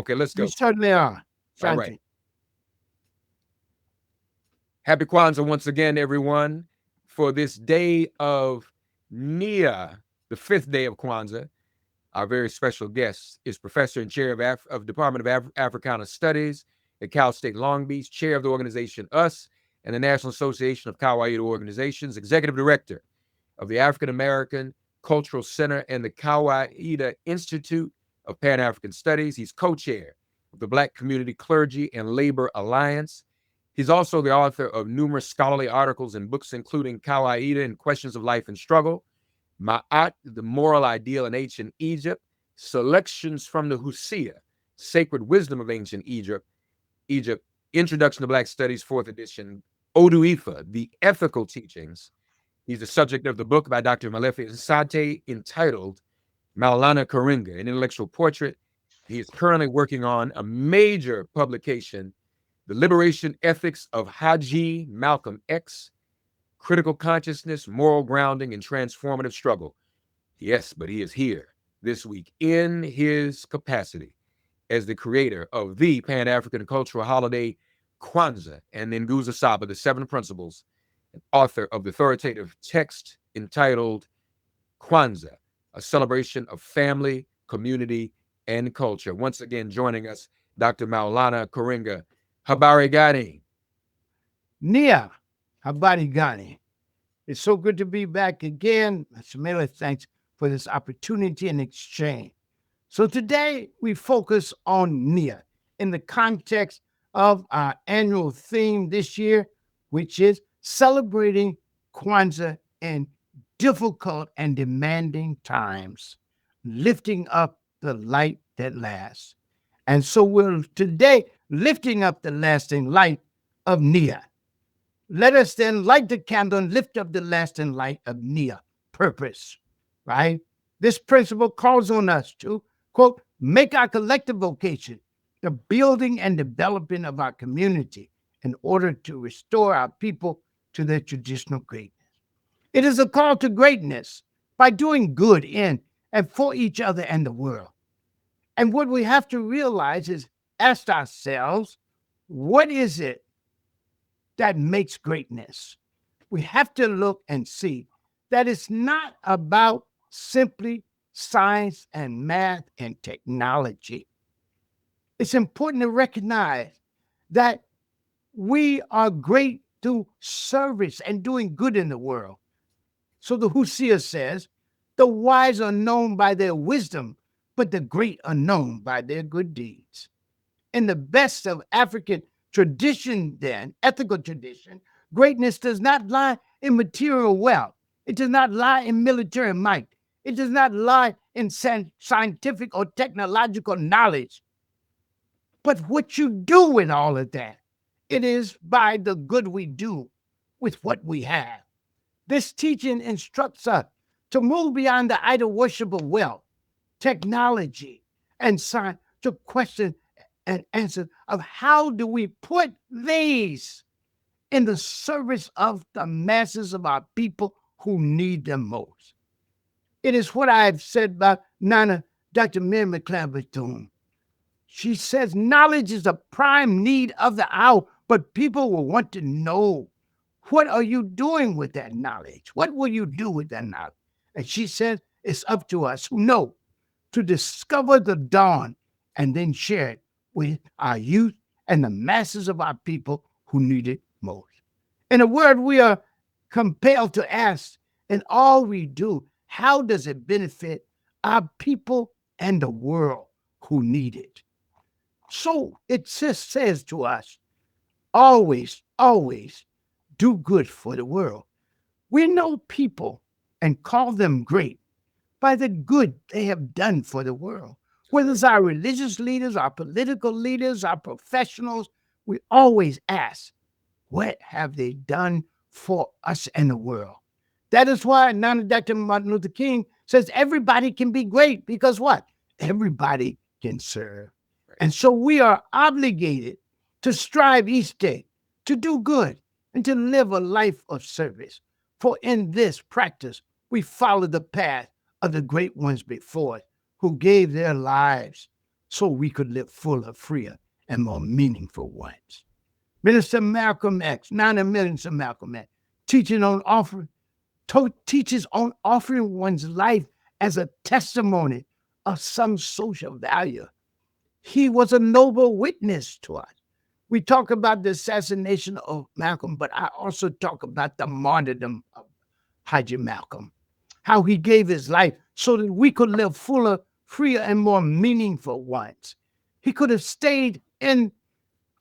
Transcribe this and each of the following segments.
Okay, let's You go. certainly are. All right. Shanti. Happy Kwanzaa once again, everyone, for this day of NIA, the fifth day of Kwanzaa. Our very special guest is Professor and Chair of Department of Africana Studies at Cal State Long Beach, Chair of the organization US and the National Association of Kawaida Organizations, Executive Director of the African American Cultural Center and the Kawaida Institute of PanAfrican Studies. He's co-chair of the Black Community Clergy and Labor Alliance. He's also the author of numerous scholarly articles and books, including Kawaida and Questions of Life and Struggle, Ma'at, the Moral Ideal in Ancient Egypt, Selections from the Hosea, Sacred Wisdom of Ancient Egypt, Introduction to Black Studies, 4th edition, Odu Ifa, The Ethical Teachings. He's the subject of the book by Dr. Malefi Nsate entitled Maulana Karenga, an intellectual portrait. He is currently working on a major publication, The Liberation Ethics of Haji Malcolm X, Critical Consciousness, Moral Grounding, and Transformative Struggle. Yes, but he is here this week in his capacity as the creator of the Pan-African cultural holiday, Kwanzaa, and the Nguzo Saba, the 7 principles, and author of the authoritative text entitled Kwanzaa, a celebration of family, community, and culture. Once again, joining us, Dr. Maulana Karenga. Habari gani? Nia, habari gani? It's so good to be back again. Many thanks for this opportunity and exchange. So today we focus on Nia in the context of our annual theme this year, which is celebrating Kwanzaa in difficult and demanding times, lifting up the light that lasts. And so we're today lifting up the lasting light of Nia. Let us then light the candle and lift up the lasting light of Nia, purpose, right? This principle calls on us to, quote, make our collective vocation the building and developing of our community in order to restore our people to their traditional greatness. It is a call to greatness by doing good in and for each other and the world. And what we have to realize is ask ourselves, what is it that makes greatness? We have to look and see that it's not about simply science and math and technology. It's important to recognize that we are great through service and doing good in the world. So the Hosea says, the wise are known by their wisdom, but the great are known by their good deeds. In the best of African tradition, then, ethical tradition, greatness does not lie in material wealth. It does not lie in military might. It does not lie in scientific or technological knowledge. But what you do with all of that, it is by the good we do with what we have. This teaching instructs us to move beyond the idol worship of wealth, technology, and science to question and answer of how do we put these in the service of the masses of our people who need them most. It is what I've said about Nana, Dr. Mary McLeod Bethune. She says knowledge is a prime need of the hour, but people will want to know, what are you doing with that knowledge? What will you do with that knowledge? And she says it's up to us who know to discover the dawn and then share it with our youth and the masses of our people who need it most. In a word, we are compelled to ask in all we do, how does it benefit our people and the world who need it? So it just says to us, always, always do good for the world. We know people and call them great by the good they have done for the world. Whether it's our religious leaders, our political leaders, our professionals, we always ask, what have they done for us and the world? That is why Nana Dr. Martin Luther King says everybody can be great because what? Everybody can serve. And so we are obligated to strive each day to do good and to live a life of service. For in this practice, we follow the path of the great ones before us who gave their lives so we could live fuller, freer, and more meaningful ones. Minister Malcolm X, 9 millions of Malcolm X, teaches on offering one's life as a testimony of some social value. He was a noble witness to us. We talk about the assassination of Malcolm, but I also talk about the martyrdom of Haji Malcolm, how he gave his life so that we could live fuller, freer, and more meaningful ones. He could have stayed in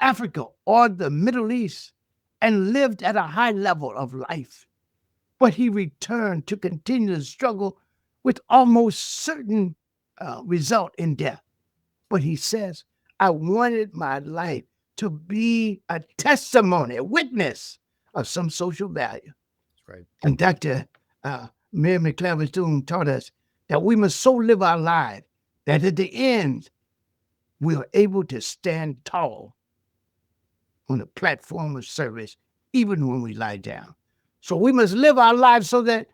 Africa or the Middle East and lived at a high level of life, but he returned to continue the struggle with almost certain result in death. But he says, I wanted my life to be a testimony, a witness of some social value. That's right. And Dr. Mary McLeod taught us that we must so live our lives that at the end, we are able to stand tall on the platform of service, even when we lie down. So we must live our lives so that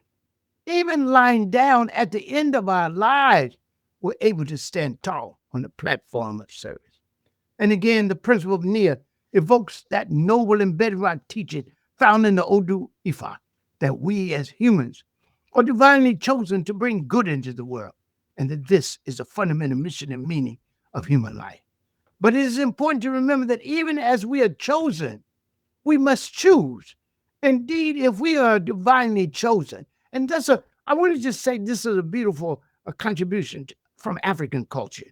even lying down at the end of our lives, we're able to stand tall on the platform of service. And again, the principle of NIA evokes that noble and bedrock teaching found in the Odu Ifa, that we as humans are divinely chosen to bring good into the world, and that this is the fundamental mission and meaning of human life. But it is important to remember that even as we are chosen, we must choose. Indeed, if we are divinely chosen, and I want to just say this is a beautiful contribution from African culture.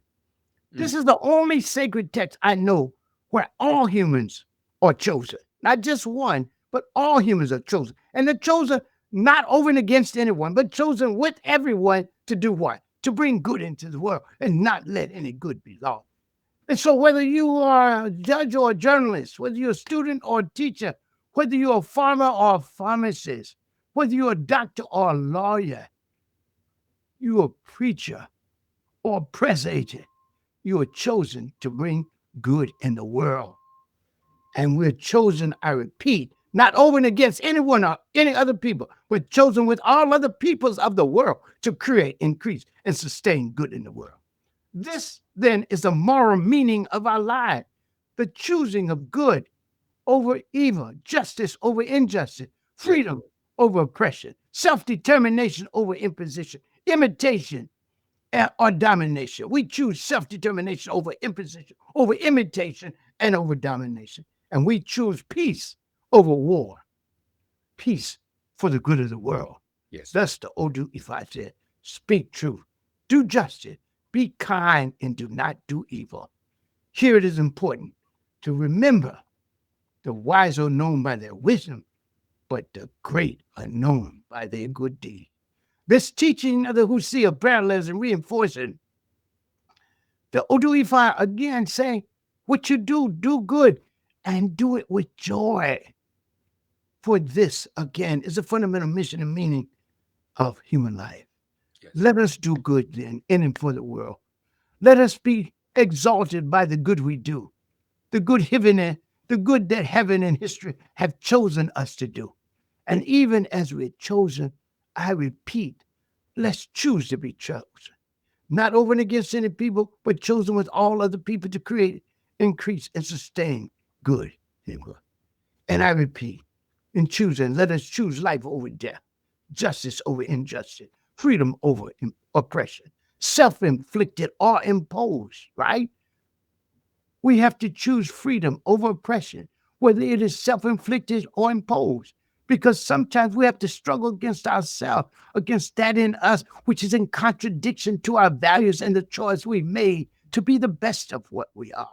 This is the only sacred text I know where all humans are chosen. Not just one, but all humans are chosen. And they're chosen not over and against anyone, but chosen with everyone to do what? To bring good into the world and not let any good be lost. And so whether you are a judge or a journalist, whether you're a student or a teacher, whether you're a farmer or a pharmacist, whether you're a doctor or a lawyer, you're a preacher or a press agent, you are chosen to bring good in the world. And we're chosen, I repeat, not over and against anyone or any other people. We're chosen with all other peoples of the world to create, increase, and sustain good in the world. This, then, is the moral meaning of our life, the choosing of good over evil, justice over injustice, freedom over oppression, self-determination over imposition, imitation or domination. We choose self-determination over imposition, over imitation, and over domination. And we choose peace over war, peace for the good of the world. Yes. Thus the Odu Ifa said, speak truth, do justice, be kind, and do not do evil. Here it is important to remember the wise are known by their wisdom, but the great are known by their good deeds. This teaching of the Hosea parallels and reinforcing the Odu Ifa again saying, what you do, do good and do it with joy. For this, again, is a fundamental mission and meaning of human life. Yes. Let us do good then in and for the world. Let us be exalted by the good we do, the good that heaven and history have chosen us to do. And even as we're chosen, I repeat, let's choose to be chosen. Not over and against any people, but chosen with all other people to create, increase, and sustain good. And I repeat, in choosing, let us choose life over death, justice over injustice, freedom over oppression, self-inflicted or imposed, right? We have to choose freedom over oppression, whether it is self-inflicted or imposed, because sometimes we have to struggle against ourselves, against that in us, which is in contradiction to our values and the choice we made to be the best of what we are.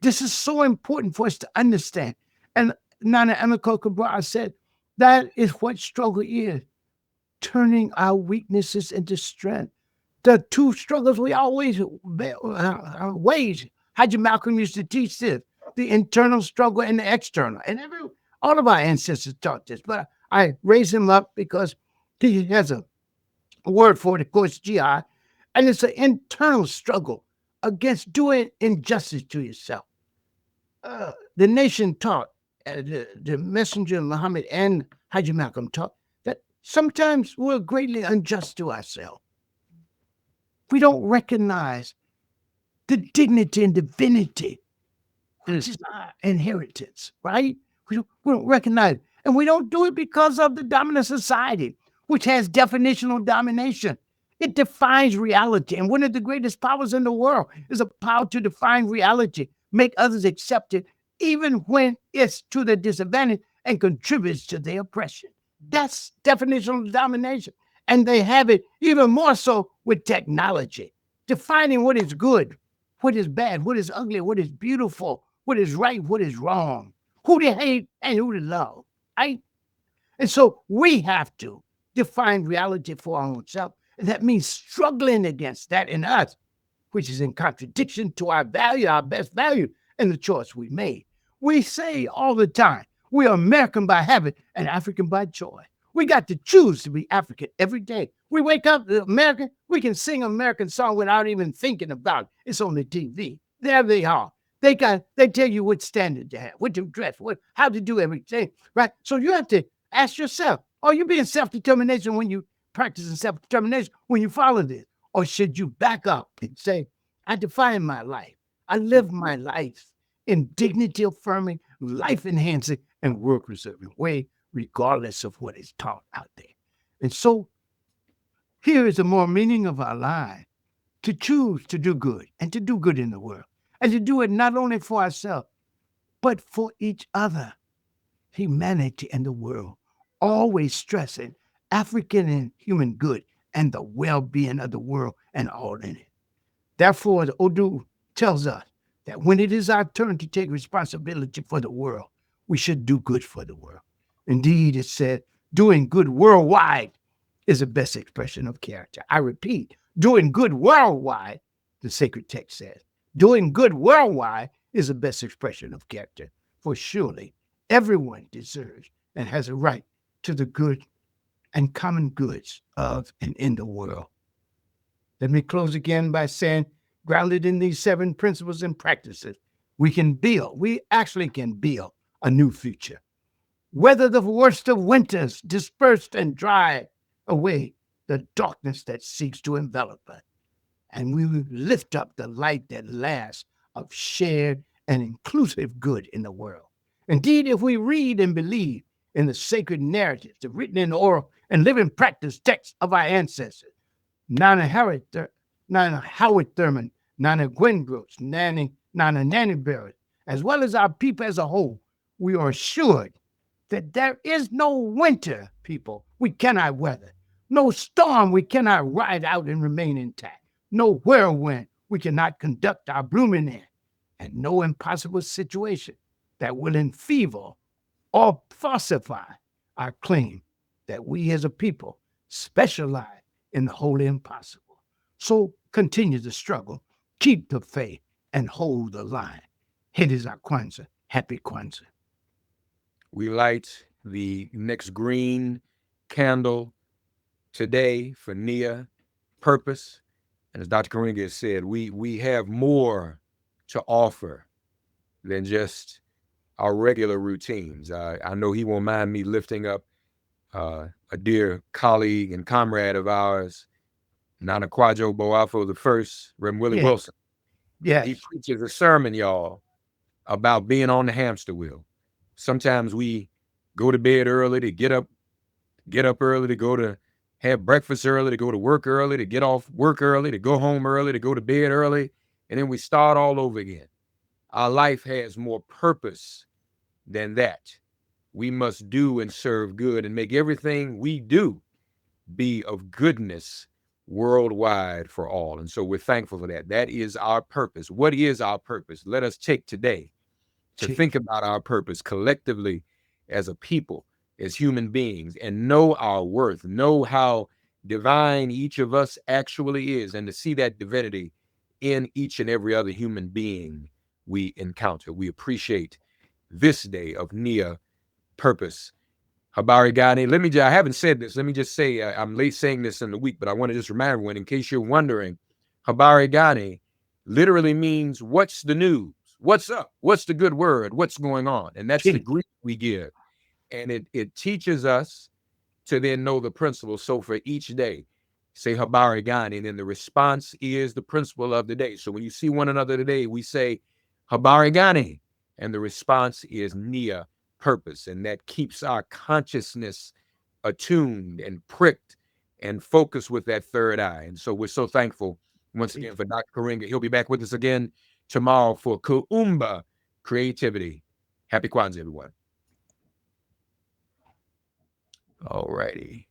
This is so important for us to understand. And Nana Emiko Kabara said, that is what struggle is, turning our weaknesses into strength. The two struggles we always wage. Haji Malcolm used to teach this, the internal struggle and the external. And all of our ancestors taught this, but I raise him up because he has a word for it, of course, jihad, and it's an internal struggle against doing injustice to yourself. The nation taught, the messenger Muhammad and Haji Malcolm taught, that sometimes we're greatly unjust to ourselves. We don't recognize the dignity and divinity, which is our inheritance, right? We don't recognize it. And we don't do it because of the dominant society, which has definitional domination. It defines reality. And one of the greatest powers in the world is a power to define reality, make others accept it, even when it's to their disadvantage and contributes to their oppression. That's definitional domination. And they have it even more so with technology, defining what is good, what is bad, what is ugly, what is beautiful, what is right, what is wrong, who to hate and who to love. Right? And so we have to define reality for our own self. And that means struggling against that in us, which is in contradiction to our value, our best value, and the choice we made. We say all the time, we are American by habit and African by choice. We got to choose to be African every day. We wake up American, we can sing an American song without even thinking about it. It's on the TV. There they are. They tell you what standard to have, what to dress, how to do everything, right? So you have to ask yourself, are you being self-determination when you practicing self-determination when you follow this? Or should you back up and say, I define my life. I live my life in dignity affirming, life enhancing, and work preserving way, regardless of what is taught out there. And so here is the more meaning of our life, to choose to do good and to do good in the world, and to do it not only for ourselves, but for each other, humanity and the world, always stressing African and human good and the well-being of the world and all in it. Therefore, the Odu tells us that when it is our turn to take responsibility for the world, we should do good for the world. Indeed, it said, doing good worldwide is the best expression of character. I repeat, doing good worldwide, the sacred text says, doing good worldwide is the best expression of character. For surely everyone deserves and has a right to the good and common goods of and in the world. Let me close again by saying, grounded in these 7 principles and practices, we actually can build a new future. Weather the worst of winters, dispersed and drive away the darkness that seeks to envelop us. And we will lift up the light that lasts of shared and inclusive good in the world. Indeed, if we read and believe in the sacred narratives, the written in oral and living practice texts of our ancestors, Nana Howard Thurman, Nana Gwen Brooks, Nana Nanny Barrett, as well as our people as a whole, we are assured that there is no winter, people, we cannot weather, no storm we cannot ride out and remain intact, no whirlwind we cannot conduct our blooming in, and no impossible situation that will enfeeble or falsify our claim that we as a people specialize in the wholly impossible. So continue the struggle, keep the faith, and hold the line. It is our Kwanzaa. Happy Kwanzaa. We light the next green candle today for NIA purpose. And as Dr. Karenga has said, we have more to offer than just our regular routines. I know he won't mind me lifting up a dear colleague and comrade of ours, Nana Kwajo Boafo I, Reverend Willie Wilson. Yes. He preaches a sermon, y'all, about being on the hamster wheel. Sometimes we go to bed early to get up early, to go to have breakfast early, to go to work early, to get off work early, to go home early, to go to bed early, and then we start all over again. Our life has more purpose than that. We must do and serve good and make everything we do be of goodness worldwide for all. And so we're thankful for that. That is our purpose. What is our purpose? Let us take today to think about our purpose collectively as a people, as human beings, and know our worth, know how divine each of us actually is, and to see that divinity in each and every other human being we encounter. We appreciate this day of NIA purpose. Habari Gani, I haven't said this. Let me just say, I'm late saying this in the week, but I want to just remind everyone, in case you're wondering, Habari Gani literally means, what's the news? What's up? What's the good word? What's going on? And that's the greeting we give. And it teaches us to then know the principles. So for each day, say habari gani, and then the response is the principle of the day. So when you see one another today, we say habari gani, and the response is NIA, purpose, and that keeps our consciousness attuned and pricked and focused with that third eye. And so we're so thankful once again for Dr. Karenga. He'll be back with us again tomorrow for Kuumba Creativity. Happy Kwanzaa, everyone. All righty.